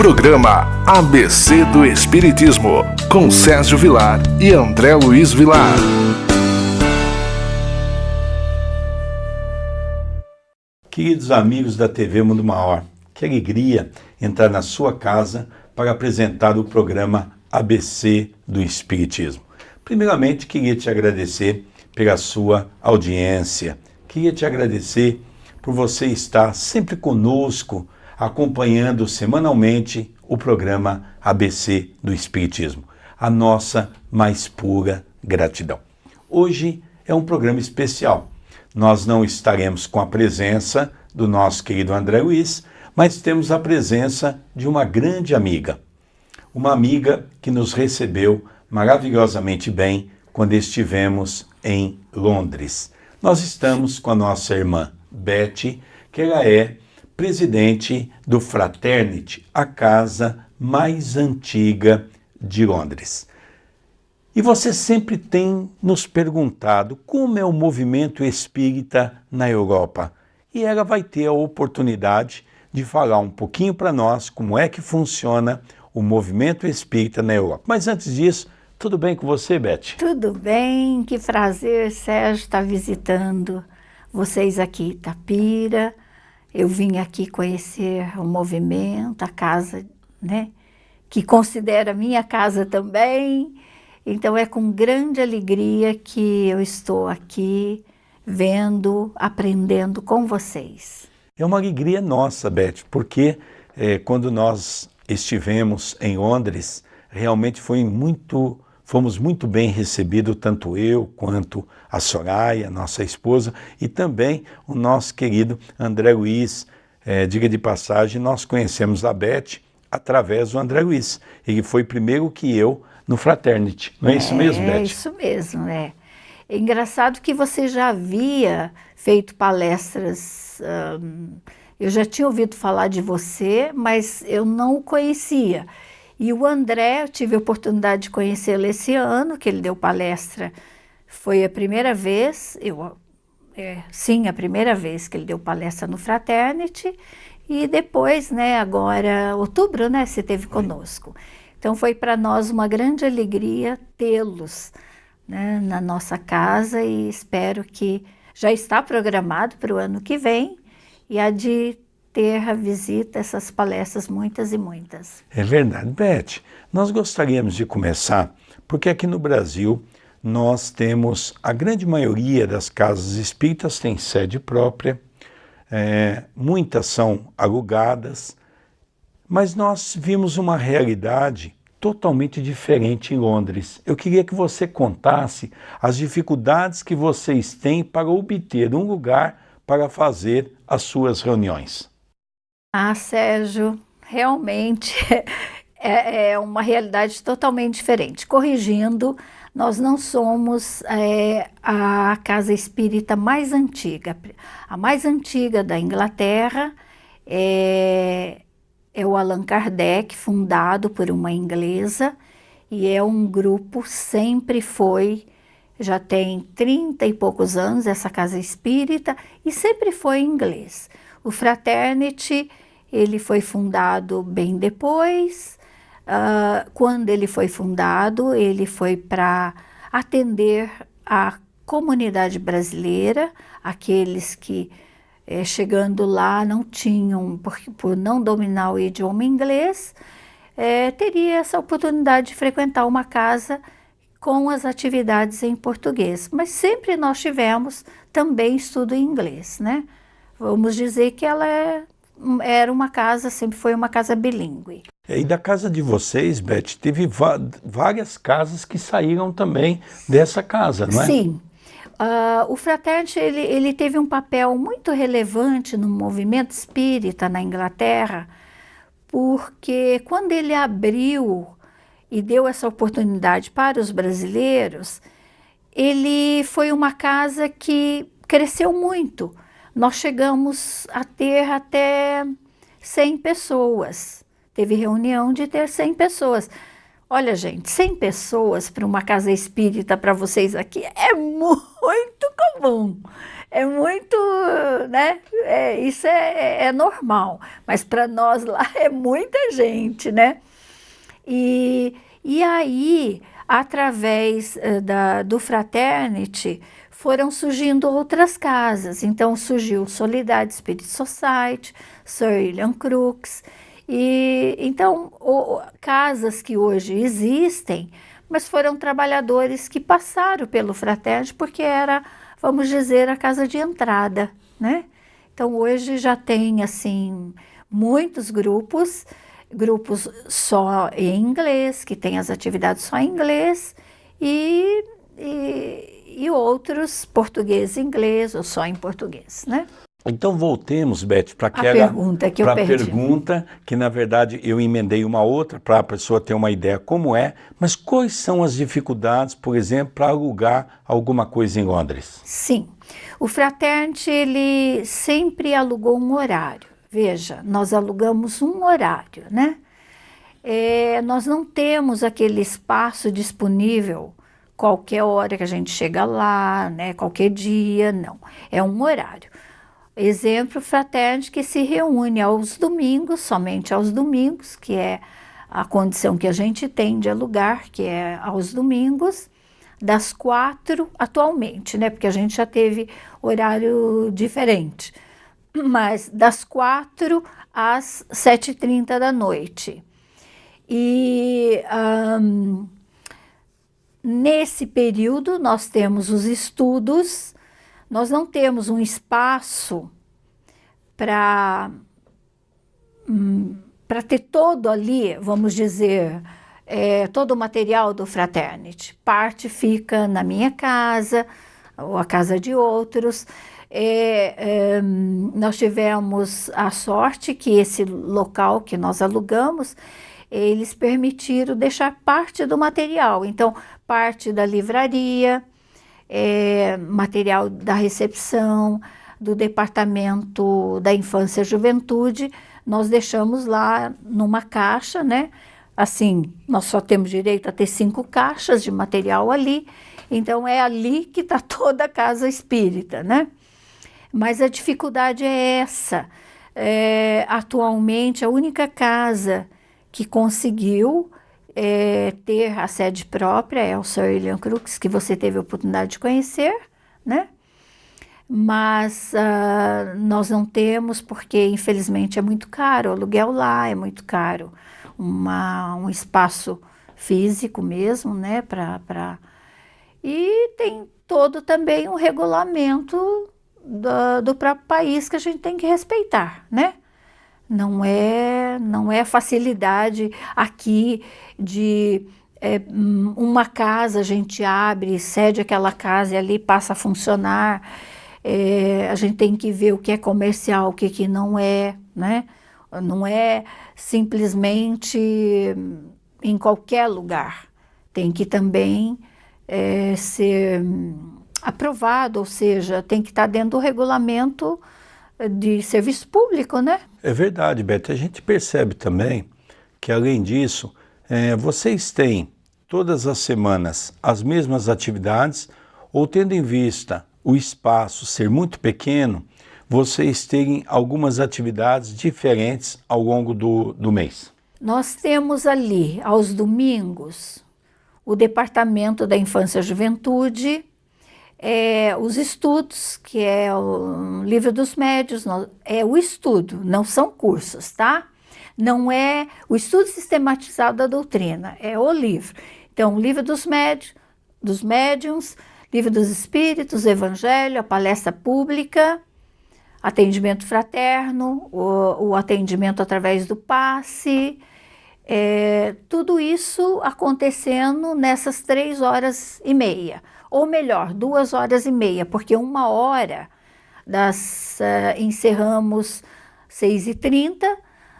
Programa ABC do Espiritismo, com Sérgio Vilar e André Luiz Vilar. Queridos amigos da TV Mundo Maior, que alegria entrar na sua casa para apresentar o programa ABC do Espiritismo. Primeiramente, queria te agradecer pela sua audiência, queria te agradecer por você estar sempre conosco, acompanhando semanalmente o programa ABC do Espiritismo. A nossa mais pura gratidão. Hoje é um programa especial. Nós não estaremos com a presença do nosso querido André Luiz, mas temos a presença de uma grande amiga. Uma amiga que nos recebeu maravilhosamente bem quando estivemos em Londres. Nós estamos com a nossa irmã Beth, que ela é presidente do Fraternity, a casa mais antiga de Londres. E você sempre tem nos perguntado como é o movimento espírita na Europa. E ela vai ter a oportunidade de falar um pouquinho para nós como é que funciona o movimento espírita na Europa. Mas antes disso, tudo bem com você, Beth? Tudo bem, que prazer, Sérgio, estar visitando vocês aqui em Itapira. Eu vim aqui conhecer o movimento, a casa, né, que considero a minha casa também. Então é com grande alegria que eu estou aqui vendo, aprendendo com vocês. É uma alegria nossa, Beth, porque quando nós estivemos em Londres, realmente fomos muito bem recebidos, tanto eu quanto a Soraya, nossa esposa, e também o nosso querido André Luiz. Diga de passagem, nós conhecemos a Beth através do André Luiz. Ele foi primeiro que eu no Fraternity. Não é isso mesmo, Beth? É isso mesmo, é. É engraçado que você já havia feito palestras, eu já tinha ouvido falar de você, mas eu não o conhecia. E o André, eu tive a oportunidade de conhecê-lo esse ano, que ele deu palestra, foi a primeira vez, sim, a primeira vez que ele deu palestra no Fraternity, e depois, né, agora, outubro, né, você esteve conosco. Então foi para nós uma grande alegria tê-los, né, na nossa casa, e espero que já está programado para o ano que vem, e há de ter a visita, essas palestras, muitas e muitas. É verdade, Beth. Nós gostaríamos de começar, porque aqui no Brasil nós temos, a grande maioria das casas espíritas tem sede própria, muitas são alugadas, mas nós vimos uma realidade totalmente diferente em Londres. Eu queria que você contasse as dificuldades que vocês têm para obter um lugar para fazer as suas reuniões. Ah, Sérgio, realmente é uma realidade totalmente diferente. Corrigindo, nós não somos a casa espírita mais antiga. A mais antiga da Inglaterra é o Allan Kardec, fundado por uma inglesa, e é um grupo, sempre foi, já tem 30 e poucos anos essa casa espírita, e sempre foi em inglês. O Fraternity, ele foi fundado bem depois. Quando ele foi fundado, ele foi para atender a comunidade brasileira, aqueles que, chegando lá, não tinham, por não dominar o idioma inglês, teria essa oportunidade de frequentar uma casa com as atividades em português. Mas sempre nós tivemos também estudo em inglês, né? Vamos dizer que ela era uma casa, sempre foi uma casa bilíngue. E da casa de vocês, Beth, teve várias casas que saíram também dessa casa, não é? Sim. O Fraternity, ele teve um papel muito relevante no movimento espírita na Inglaterra, porque quando ele abriu e deu essa oportunidade para os brasileiros, ele foi uma casa que cresceu muito. Nós chegamos a ter até 100 pessoas. Teve reunião de ter 100 pessoas. Olha, gente, 100 pessoas para uma casa espírita para vocês aqui é muito comum. é muito, né? Isso é normal, mas para nós lá é muita gente, né? E aí, através do Fraternity, foram surgindo outras casas. Então, surgiu Solidariedade Spirit Society, Sir William Crookes, e então, casas que hoje existem, mas foram trabalhadores que passaram pelo Fraternity, porque era, vamos dizer, a casa de entrada, né? Então, hoje já tem, assim, muitos grupos só em inglês, que tem as atividades só em inglês, e outros português e inglês, ou só em português, né? Então voltemos, Beth, para a pergunta que na verdade eu emendei uma outra para a pessoa ter uma ideia como é, mas quais são as dificuldades, por exemplo, para alugar alguma coisa em Londres? Sim, o Fraternity ele sempre alugou um horário. Veja, nós alugamos um horário, né? Nós não temos aquele espaço disponível qualquer hora que a gente chega lá, né? Qualquer dia, não. É um horário. Exemplo, Fraternity que se reúne aos domingos, somente aos domingos, que é a condição que a gente tem de alugar, que é aos domingos, das 4 atualmente, né? Porque a gente já teve horário diferente, mas das 4 às 7h30 da noite. E nesse período nós temos os estudos. Nós não temos um espaço para ter todo ali, vamos dizer, todo o material do Fraternity. Parte fica na minha casa, ou a casa de outros. Nós tivemos a sorte que esse local que nós alugamos, eles permitiram deixar parte do material. Então, parte da livraria, material da recepção, do departamento da infância e juventude, nós deixamos lá numa caixa, né? Assim, nós só temos direito a ter 5 caixas de material ali, então é ali que está toda a casa espírita, né? Mas a dificuldade é essa. Atualmente, a única casa que conseguiu ter a sede própria é o Sir William Crookes, que você teve a oportunidade de conhecer, né? Mas nós não temos, porque infelizmente é muito caro, o aluguel lá é muito caro, um espaço físico mesmo, né? E tem todo também um regulamento do próprio país que a gente tem que respeitar, né? Não é facilidade aqui de uma casa a gente abre, cede aquela casa e ali passa a funcionar. A gente tem que ver o que é comercial, o que não é, né? Não é simplesmente em qualquer lugar. Tem que também ser aprovado, ou seja, tem que estar dentro do regulamento de serviço público, né? É verdade, Beth. A gente percebe também que, além disso, vocês têm todas as semanas as mesmas atividades, ou tendo em vista o espaço ser muito pequeno, vocês terem algumas atividades diferentes ao longo do mês? Nós temos ali, aos domingos, o Departamento da Infância e Juventude, os estudos, que é o Livro dos Médiuns, é o estudo, não são cursos, tá? Não é o estudo sistematizado da doutrina, é o livro. Então, o Livro dos Médiuns, Livro dos Espíritos, Evangelho, a palestra pública, atendimento fraterno, o atendimento através do passe, tudo isso acontecendo nessas 3h30. Ou melhor, 2h30, porque 1h encerramos 6h30,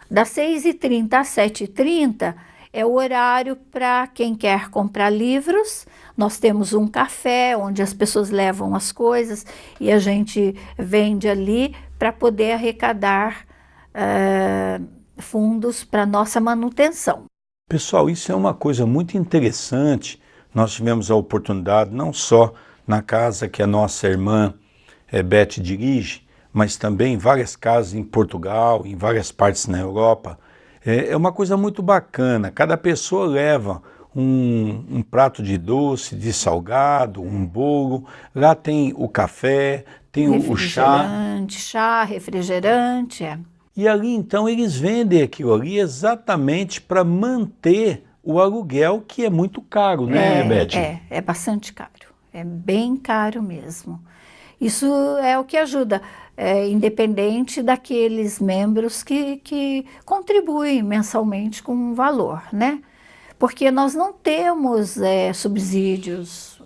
das 6h30 às 7h30 é o horário para quem quer comprar livros. Nós temos um café onde as pessoas levam as coisas e a gente vende ali para poder arrecadar fundos para nossa manutenção. Pessoal, isso é uma coisa muito interessante. Nós tivemos a oportunidade, não só na casa que a nossa irmã Beth dirige, mas também em várias casas em Portugal, em várias partes na Europa. É uma coisa muito bacana, cada pessoa leva um prato de doce, de salgado, um bolo, lá tem o café, tem o chá. Chá, refrigerante, E ali então eles vendem aquilo ali exatamente para manter o aluguel, que é muito caro, né, Beth? É bastante caro, é bem caro mesmo. Isso é o que ajuda, independente daqueles membros que contribuem mensalmente com um valor, né? Porque nós não temos subsídios,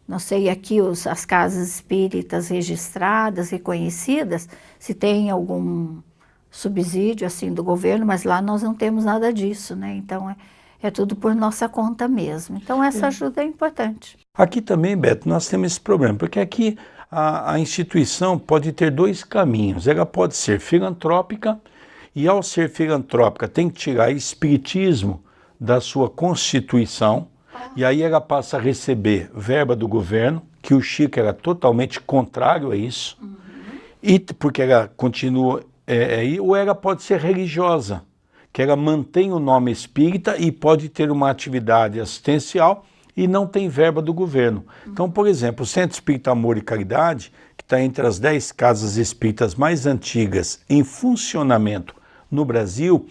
não sei aqui as casas espíritas registradas, reconhecidas, se tem algum subsídio assim do governo, mas lá nós não temos nada disso, né? Então é tudo por nossa conta mesmo. Então essa ajuda é importante. Aqui também, Beto, nós temos esse problema, porque aqui a instituição pode ter dois caminhos. Ela pode ser filantrópica e, ao ser filantrópica, tem que tirar espiritismo da sua constituição, e aí ela passa a receber verba do governo, que o Chico era totalmente contrário a isso, e porque ela continua, ou ela pode ser religiosa, que ela mantém o nome espírita e pode ter uma atividade assistencial e não tem verba do governo. Então, por exemplo, o Centro Espírita Amor e Caridade, que está entre as 10 casas espíritas mais antigas em funcionamento no Brasil,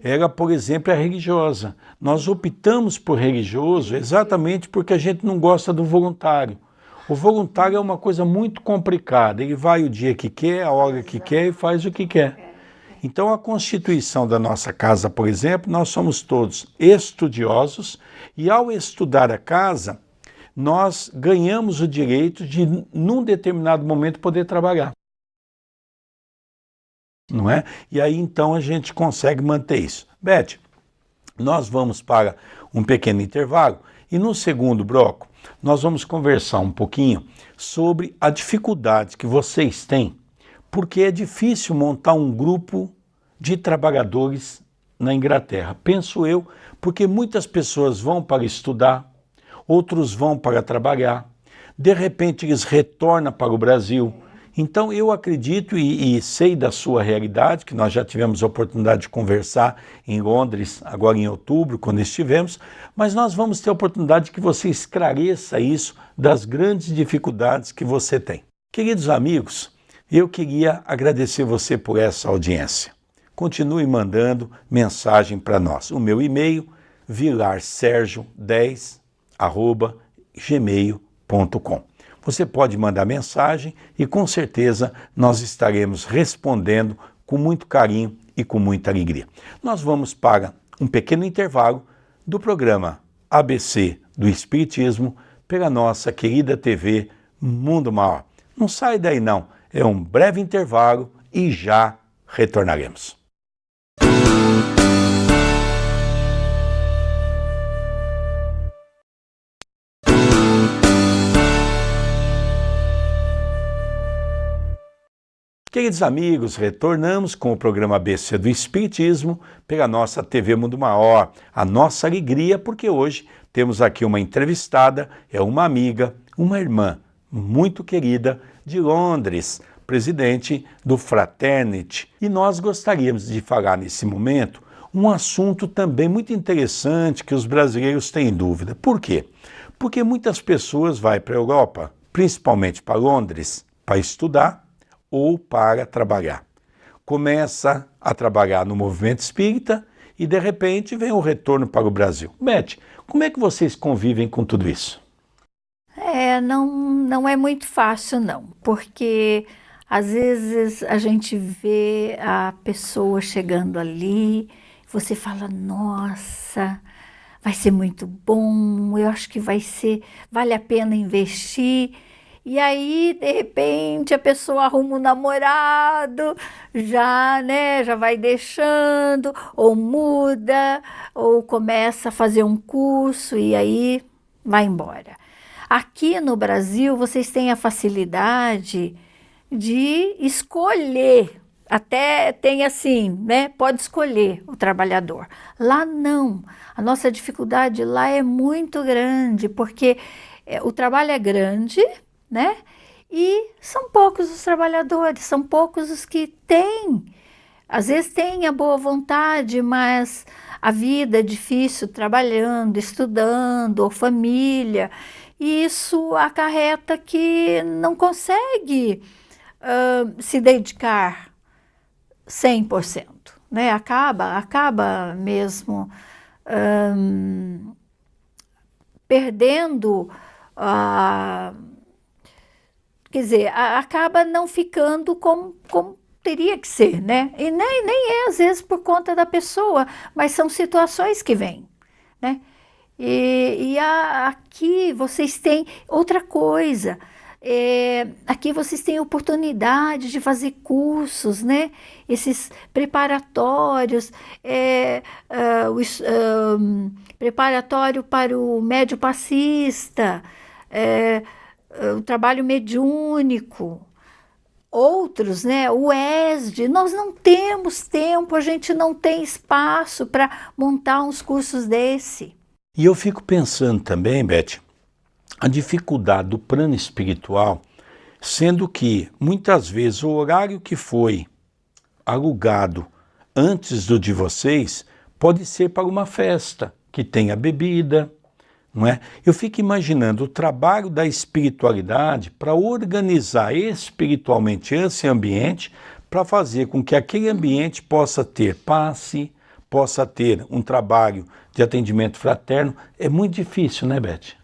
ela, por exemplo, é religiosa. Nós optamos por religioso exatamente porque a gente não gosta do voluntário. O voluntário é uma coisa muito complicada. Ele vai o dia que quer, a hora que quer e faz o que quer. Então, a constituição da nossa casa, por exemplo, nós somos todos estudiosos e, ao estudar a casa, nós ganhamos o direito de, num determinado momento, poder trabalhar. Não é? E aí, então, a gente consegue manter isso. Beth, nós vamos para um pequeno intervalo e, no segundo bloco, nós vamos conversar um pouquinho sobre a dificuldade que vocês têm, porque é difícil montar um grupo de trabalhadores na Inglaterra. Penso eu, porque muitas pessoas vão para estudar, outros vão para trabalhar, de repente eles retornam para o Brasil. Então eu acredito e sei da sua realidade, que nós já tivemos a oportunidade de conversar em Londres, agora em outubro, quando estivemos, mas nós vamos ter a oportunidade de que você esclareça isso das grandes dificuldades que você tem. Queridos amigos, eu queria agradecer você por essa audiência. Continue mandando mensagem para nós. O meu e-mail, vilarsergio10@gmail.com. Você pode mandar mensagem e com certeza nós estaremos respondendo com muito carinho e com muita alegria. Nós vamos para um pequeno intervalo do programa ABC do Espiritismo pela nossa querida TV Mundo Maior. Não sai daí não, é um breve intervalo e já retornaremos. Queridos amigos, retornamos com o programa ABC do Espiritismo pela nossa TV Mundo Maior. A nossa alegria, porque hoje temos aqui uma entrevistada, é uma amiga, uma irmã muito querida de Londres, presidente do Fraternity. E nós gostaríamos de falar nesse momento um assunto também muito interessante que os brasileiros têm dúvida. Por quê? Porque muitas pessoas vão para a Europa, principalmente para Londres, para estudar, ou para trabalhar. Começa a trabalhar no movimento espírita e, de repente, vem o retorno para o Brasil. Beth, como é que vocês convivem com tudo isso? Não é muito fácil, não, porque às vezes a gente vê a pessoa chegando ali, você fala, nossa, vai ser muito bom, eu acho que vale a pena investir. E aí, de repente, a pessoa arruma um namorado, já vai deixando, ou muda, ou começa a fazer um curso e aí vai embora. Aqui no Brasil, vocês têm a facilidade de escolher, até tem assim, pode escolher o trabalhador. Lá não, a nossa dificuldade lá é muito grande, porque o trabalho é grande, E são poucos os trabalhadores, são poucos os que têm. Às vezes têm a boa vontade, mas a vida é difícil, trabalhando, estudando, ou família, e isso acarreta que não consegue se dedicar 100%, né? Acaba mesmo perdendo, quer dizer, acaba não ficando como teria que ser, né? E nem é às vezes por conta da pessoa, mas são situações que vêm, né? Aqui vocês têm outra coisa. Aqui vocês têm oportunidade de fazer cursos, né? Esses preparatórios, preparatório para o médio passista, o trabalho mediúnico, outros, né? O ESD, nós não temos tempo, a gente não tem espaço para montar uns cursos desse. E eu fico pensando também, Beth, a dificuldade do plano espiritual, sendo que muitas vezes o horário que foi alugado antes do de vocês pode ser para uma festa que tenha bebida, não é? Eu fico imaginando o trabalho da espiritualidade para organizar espiritualmente esse ambiente, para fazer com que aquele ambiente possa ter passe, possa ter um trabalho de atendimento fraterno. É muito difícil, né, Beth?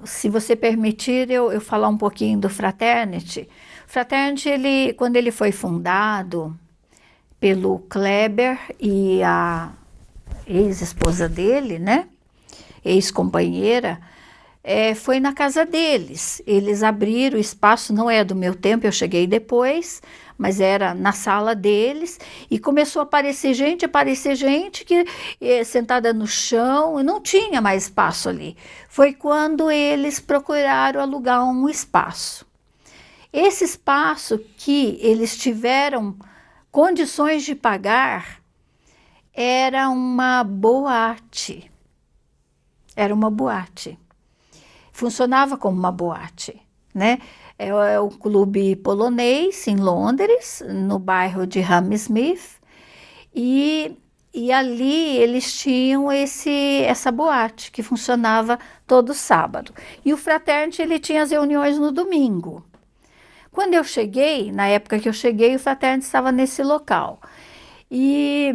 Se você permitir, eu falar um pouquinho do Fraternity. Fraternity, quando ele foi fundado pelo Kleber e a ex-esposa dele, né? Ex-companheira, foi na casa deles. Eles abriram o espaço, não é do meu tempo, eu cheguei depois, mas era na sala deles, e começou a aparecer gente que sentada no chão, e não tinha mais espaço ali. Foi quando eles procuraram alugar um espaço. Esse espaço que eles tiveram condições de pagar era uma boate. Era uma boate. Funcionava como uma boate, né? É um clube polonês em Londres, no bairro de Hammersmith, e ali eles tinham essa boate que funcionava todo sábado. E o Fraternity, ele tinha as reuniões no domingo. Quando eu cheguei, na época que eu cheguei, o Fraternity estava nesse local. E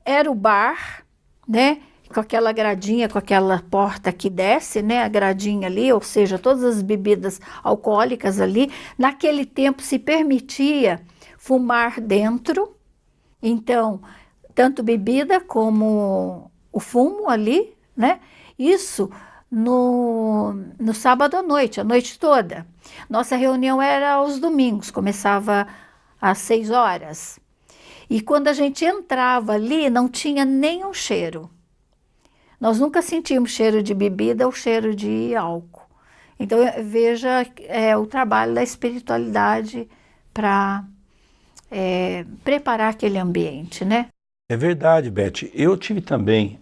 era o bar, né? Com aquela gradinha, com aquela porta que desce, né, a gradinha ali, ou seja, todas as bebidas alcoólicas ali. Naquele tempo se permitia fumar dentro, então, tanto bebida como o fumo ali, né, isso no sábado à noite, a noite toda. Nossa reunião era aos domingos, começava às 6 horas. E quando a gente entrava ali, não tinha nenhum cheiro. Nós nunca sentimos cheiro de bebida ou cheiro de álcool. Então, veja o trabalho da espiritualidade para preparar aquele ambiente, né? É verdade, Beth. Eu tive também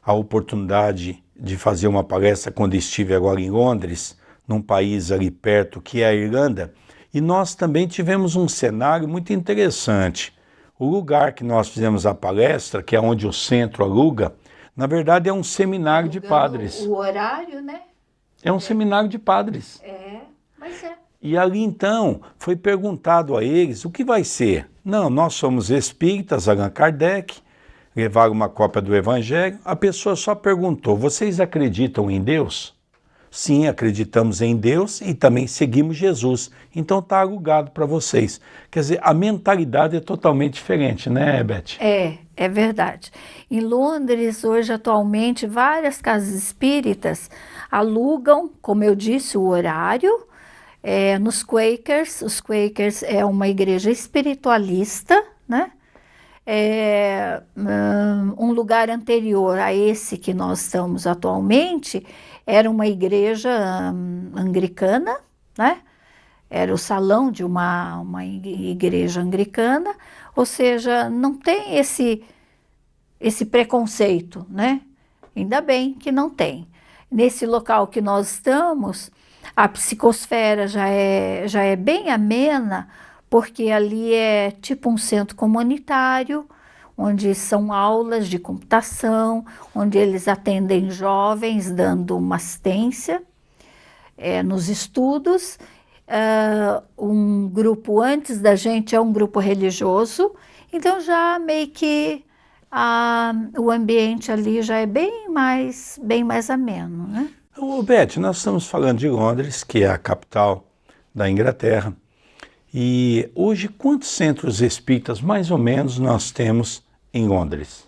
a oportunidade de fazer uma palestra quando estive agora em Londres, num país ali perto, que é a Irlanda, e nós também tivemos um cenário muito interessante. O lugar que nós fizemos a palestra, que é onde o centro aluga, na verdade é um seminário de padres. O horário, né? É um seminário de padres. Mas é. E ali então foi perguntado a eles o que vai ser. Não, nós somos espíritas, Allan Kardec, levaram uma cópia do Evangelho. A pessoa só perguntou, vocês acreditam em Deus? Sim, acreditamos em Deus e também seguimos Jesus. Então está alugado para vocês. Quer dizer, a mentalidade é totalmente diferente, né, Beth? É verdade. Em Londres, hoje, atualmente, várias casas espíritas alugam, como eu disse, o horário. Nos Quakers, os Quakers é uma igreja espiritualista, né? Um lugar anterior a esse que nós estamos atualmente era uma igreja anglicana, né? Era o salão de uma igreja anglicana, ou seja, não tem esse preconceito, né? Ainda bem que não tem. nesse local que nós estamos, a psicosfera já é bem amena, porque ali é tipo um centro comunitário, onde são aulas de computação, onde eles atendem jovens, dando uma assistência nos estudos. Um grupo antes da gente é um grupo religioso, então já meio que o ambiente ali já é bem mais ameno, né? Ô, Beth, nós estamos falando de Londres, que é a capital da Inglaterra, e hoje quantos centros espíritas mais ou menos nós temos em Londres?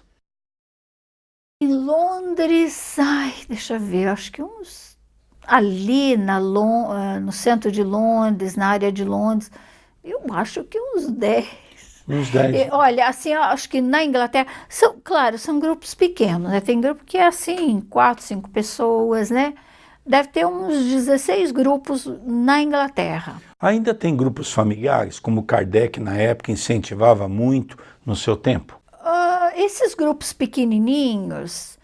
Em Londres, deixa eu ver, acho que uns ali no centro de Londres, na área de Londres, eu acho que uns 10. Uns 10. Olha, assim, eu acho que na Inglaterra, claro, são grupos pequenos, né? Tem grupo que é assim, 4, 5 pessoas, né? Deve ter uns 16 grupos na Inglaterra. Ainda tem grupos familiares, como Kardec na época incentivava muito no seu tempo? Esses grupos pequenininhos,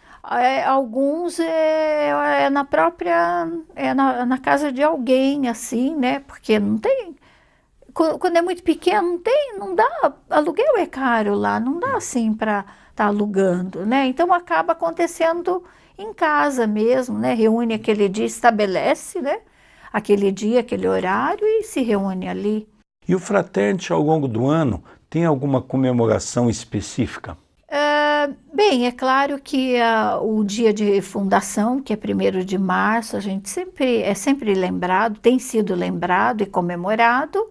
alguns na própria, na casa de alguém, assim, né? Porque não tem... Quando é muito pequeno, não dá, aluguel é caro lá, não dá assim para estar alugando, né? Então acaba acontecendo em casa mesmo, né? Reúne aquele dia, estabelece, né? Aquele dia, aquele horário e se reúne ali. E o Fraternity ao longo do ano tem alguma comemoração específica? Bem, é claro que o dia de fundação, que é 1º de março, a gente é sempre lembrado, tem sido lembrado e comemorado.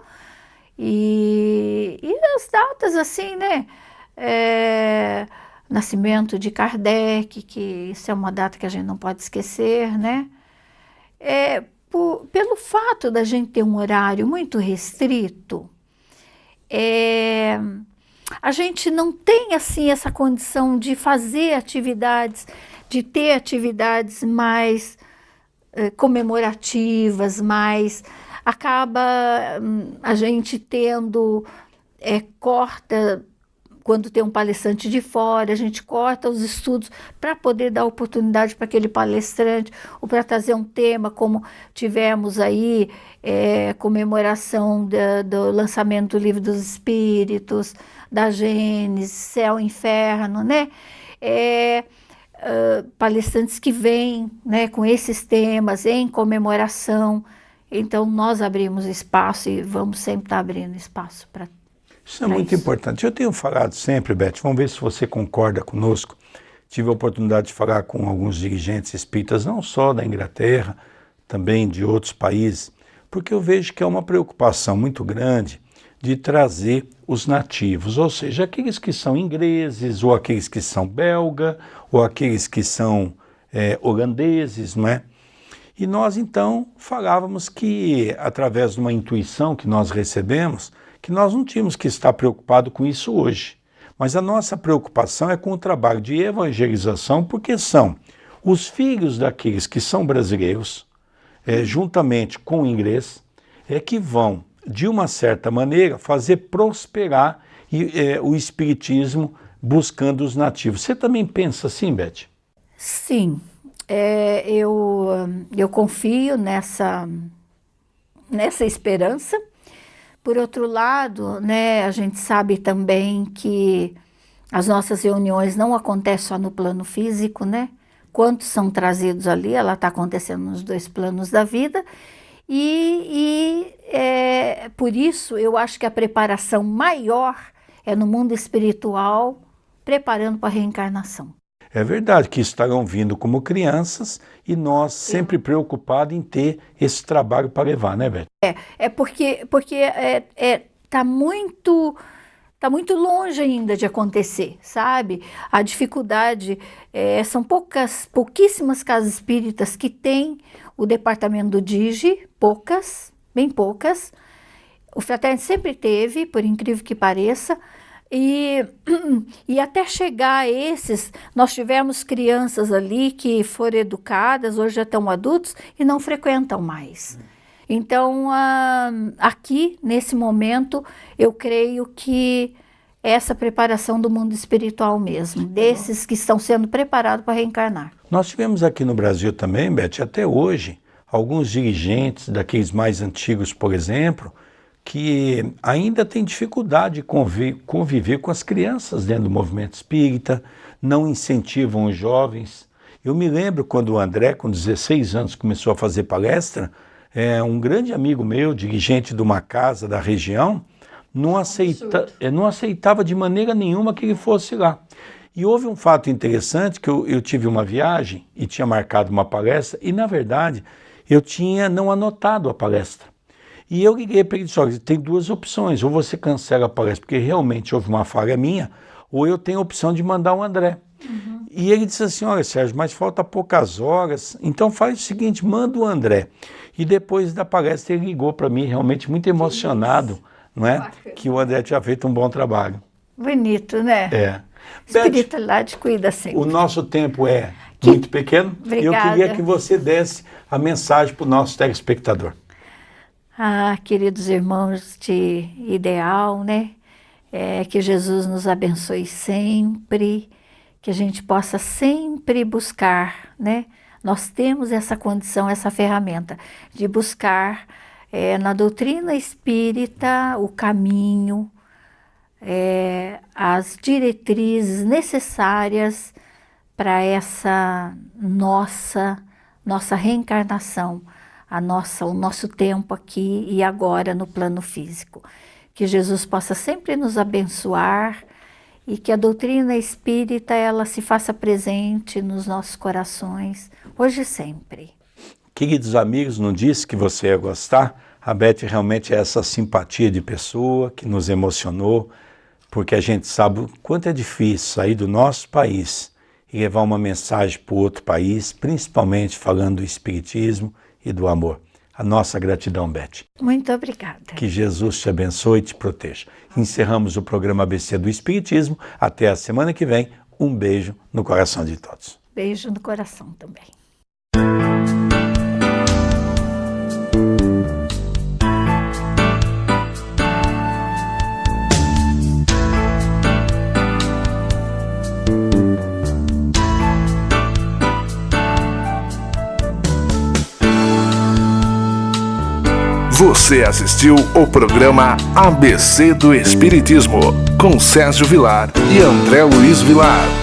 E as datas assim, né? Nascimento de Kardec, que isso é uma data que a gente não pode esquecer, né? Pelo fato da gente ter um horário muito restrito, a gente não tem assim essa condição de fazer atividades, de ter atividades mais comemorativas, mais... Acaba a gente tendo, corta, quando tem um palestrante de fora, a gente corta os estudos para poder dar oportunidade para aquele palestrante, ou para trazer um tema, como tivemos aí, comemoração do lançamento do Livro dos Espíritos, da Gênesis, Céu e Inferno, né? Palestrantes que vêm, né, com esses temas em comemoração. Então, nós abrimos espaço e vamos sempre estar abrindo espaço para isso. É muito importante. Eu tenho falado sempre, Beth, vamos ver se você concorda conosco. Tive a oportunidade de falar com alguns dirigentes espíritas, não só da Inglaterra, também de outros países, porque eu vejo que é uma preocupação muito grande de trazer os nativos, ou seja, aqueles que são ingleses, ou aqueles que são belga, ou aqueles que são holandeses, não é? E nós, então, falávamos que, através de uma intuição que nós recebemos, que nós não tínhamos que estar preocupados com isso hoje. Mas a nossa preocupação é com o trabalho de evangelização, porque são os filhos daqueles que são brasileiros, juntamente com o inglês, que vão, de uma certa maneira, fazer prosperar o espiritismo buscando os nativos. Você também pensa assim, Beth? Sim. Eu confio nessa esperança. Por outro lado, né, a gente sabe também que as nossas reuniões não acontecem só no plano físico, né? Quantos são trazidos ali, ela está acontecendo nos 2 planos da vida. Por isso, eu acho que a preparação maior é no mundo espiritual, preparando para a reencarnação. É verdade que estarão vindo como crianças e nós sempre preocupados em ter esse trabalho para levar, né, Beth? Porque tá muito longe ainda de acontecer, sabe? A dificuldade, são pouquíssimas casas espíritas que têm o departamento do Digi, bem poucas. O Fraternity sempre teve, por incrível que pareça. E até chegar a esses, nós tivemos crianças ali que foram educadas, hoje já estão adultos e não frequentam mais. Então, aqui, nesse momento, eu creio que essa preparação do mundo espiritual mesmo, desses que estão sendo preparados para reencarnar. Nós tivemos aqui no Brasil também, Beth, até hoje, alguns dirigentes daqueles mais antigos, por exemplo, que ainda têm dificuldade de conviver com as crianças dentro do movimento espírita, não incentivam os jovens. Eu me lembro quando o André, com 16 anos, começou a fazer palestra, um grande amigo meu, dirigente de uma casa da região, não aceitava de maneira nenhuma que ele fosse lá. E houve um fato interessante, que eu tive uma viagem e tinha marcado uma palestra, e na verdade eu tinha não anotado a palestra. E eu liguei para ele e disse, olha, tem duas opções, ou você cancela a palestra porque realmente houve uma falha minha, ou eu tenho a opção de mandar o André. E ele disse assim, olha Sérgio, mas falta poucas horas, então faz o seguinte, manda o André. E depois da palestra ele ligou para mim, realmente muito emocionado, não é? Que o André tinha feito um bom trabalho. Bonito, né? É. Espiritualidade cuida sempre. O nosso tempo é muito pequeno. Obrigada. E eu queria que você desse a mensagem para o nosso telespectador. Queridos irmãos de ideal, né? Que Jesus nos abençoe sempre, que a gente possa sempre buscar, né? Nós temos essa condição, essa ferramenta de buscar na doutrina espírita o caminho, as diretrizes necessárias para essa nossa reencarnação, o nosso tempo aqui e agora no plano físico. Que Jesus possa sempre nos abençoar e que a doutrina espírita ela se faça presente nos nossos corações, hoje e sempre. Queridos amigos, não disse que você ia gostar? A Beth realmente é essa simpatia de pessoa que nos emocionou, porque a gente sabe o quanto é difícil sair do nosso país e levar uma mensagem para o outro país, principalmente falando do espiritismo e do amor. A nossa gratidão, Beth. Muito obrigada. Que Jesus te abençoe e te proteja. Encerramos o programa ABC do Espiritismo. Até a semana que vem. Um beijo no coração de todos. Beijo no coração também. Você assistiu o programa ABC do Espiritismo, com Sérgio Vilar e André Luiz Vilar.